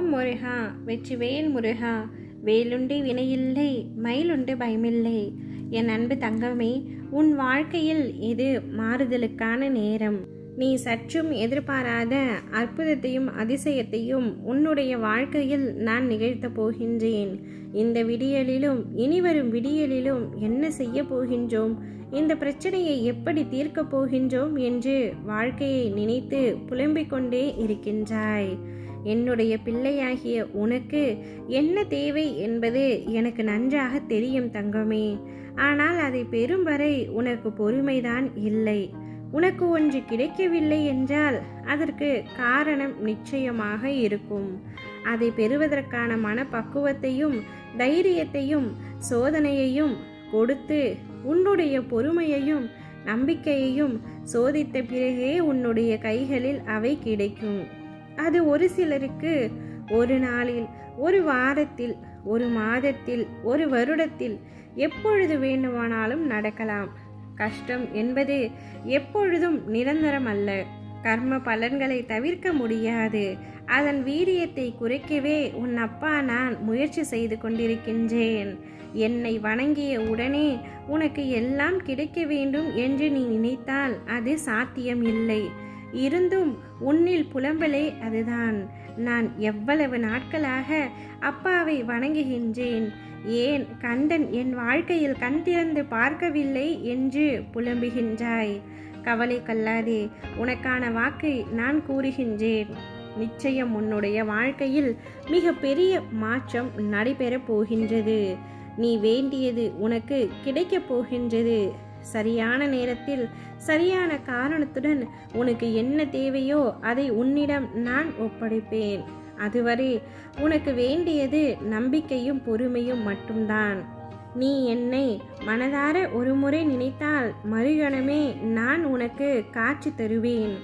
ஓம் முருகா வெற்றிவேல் முருகா. வேலுண்டு வினையில்லை, மயிலுண்டு பயமில்லை. என் அன்பு தங்கமே, உன் வாழ்க்கையில் இது மாறுதலுக்கான நேரம். நீ சற்றும் எதிர்பாராத அற்புதத்தையும் அதிசயத்தையும் உன்னுடைய வாழ்க்கையில் நான் நிகழ்த்தப் போகின்றேன். இந்த விடியலிலும் இனிவரும் விடியலிலும் என்ன செய்ய போகின்றோம், இந்த பிரச்சனையை எப்படி தீர்க்கப் போகின்றோம் என்று வாழ்க்கையை நினைத்து புலம்பிக் கொண்டே இருக்கின்றாய். என்னுடைய பிள்ளையாகிய உனக்கு என்ன தேவை என்பது எனக்கு நன்றாக தெரியும் தங்கமே. ஆனால் அதை பெறும் வரை உனக்கு பொறுமைதான் இல்லை. உனக்கு ஒன்று கிடைக்கவில்லை என்றால் அதற்கு காரணம் நிச்சயமாக இருக்கும். அதை பெறுவதற்கான மனப்பக்குவத்தையும் தைரியத்தையும் சோதனையையும் கொடுத்து உன்னுடைய பொறுமையையும் நம்பிக்கையையும் சோதித்த பிறகே உன்னுடைய கைகளில் அவை கிடைக்கும். அது ஒரு சிலருக்கு ஒரு நாளில், ஒரு வாரத்தில், ஒரு மாதத்தில், ஒரு வருடத்தில், எப்பொழுது வேண்டுமானாலும் நடக்கலாம். கஷ்டம் என்பது எப்பொழுதும் நிரந்தரம் அல்ல. கர்ம பலன்களை தவிர்க்க முடியாது. அதன் வீரியத்தை குறைக்கவே உன் அப்பா நான் முயற்சி செய்து கொண்டிருக்கின்றேன். என்னை வணங்கிய உடனே உனக்கு எல்லாம் கிடைக்க வேண்டும் என்று நீ நினைத்தால் அது சாத்தியம் இல்லை. இருந்தும் உன்னில் புலம்பலே அதுதான். நான் எவ்வளவு நாட்களாக அப்பாவை வணங்குகின்றேன், ஏன் கந்தன் என் வாழ்க்கையில் கண் திறந்து பார்க்கவில்லை என்று புலம்புகின்றாய். கவலை கொள்ளாதே, உனக்கான வாக்கை நான் கூறுகின்றேன். நிச்சயம் உன்னுடைய வாழ்க்கையில் மிக பெரிய மாற்றம் நடைபெறப் போகின்றது. நீ வேண்டியது உனக்கு கிடைக்கப் போகின்றது. சரியான நேரத்தில் சரியான காரணத்துடன் உனக்கு என்ன தேவையோ அதை உன்னிடம் நான் ஒப்படைப்பேன். அதுவரை உனக்கு வேண்டியது நம்பிக்கையும் பொறுமையும் மட்டும்தான். நீ என்னை மனதார ஒரு முறை நினைத்தால் மறுகணமே நான் உனக்கு காட்சி தருவேன்.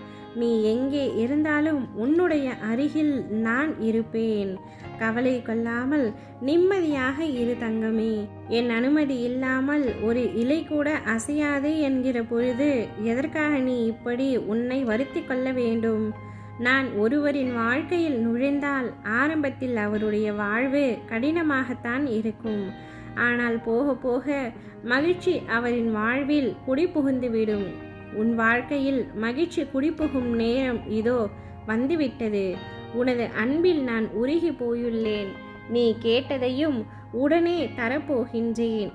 நீ எங்கே இருந்தாலும் உன்னுடைய அருகில் நான் இருப்பேன். கவலை கொள்ளாமல் நிம்மதியாக இரு தங்கமே. என் அனுமதி இல்லாமல் ஒரு இலை கூட அசையாது என்கிற பொழுது எதற்காக நீ இப்படி உன்னை வருத்தி கொள்ள வேண்டும்? நான் ஒருவரின் வாழ்க்கையில் நுழைந்தால் ஆரம்பத்தில் அவருடைய வாழ்வு கடினமாகத்தான் இருக்கும். ஆனால் போக போக மகிழ்ச்சி அவரின் வாழ்வில் குடிபுகுந்துவிடும். உன் வாழ்க்கையில் மகிழ்ச்சி குடிபுகும் நேரம் இதோ வந்துவிட்டது. உனது அன்பில் நான் உருகி போயுள்ளேன். நீ கேட்டதையும் உடனே தரப்போகின்றேன்.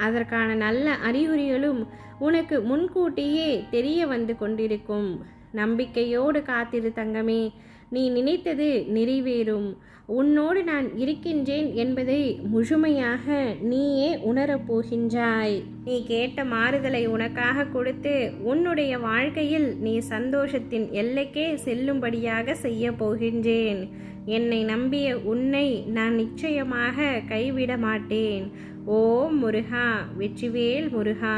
அதற்கான நல்ல அறிகுறிகளும் உனக்கு முன்கூட்டியே தெரிய வந்து கொண்டிருக்கும். நம்பிக்கையோடு காத்திரு தங்கமே. நீ நினைத்தது நிறைவேறும். உன்னோடு நான் இருக்கின்றேன் என்பதை முழுமையாக நீயே உணரப்போகின்றாய். நீ கேட்ட மாறுதலை உனக்காக கொடுத்து உன்னுடைய வாழ்க்கையில் நீ சந்தோஷத்தின் எல்லைக்கே செல்லும்படியாக செய்ய போகின்றேன். என்னை நம்பிய உன்னை நான் நிச்சயமாக கைவிட மாட்டேன். ஓம் முருகா வெற்றிவேல் முருகா.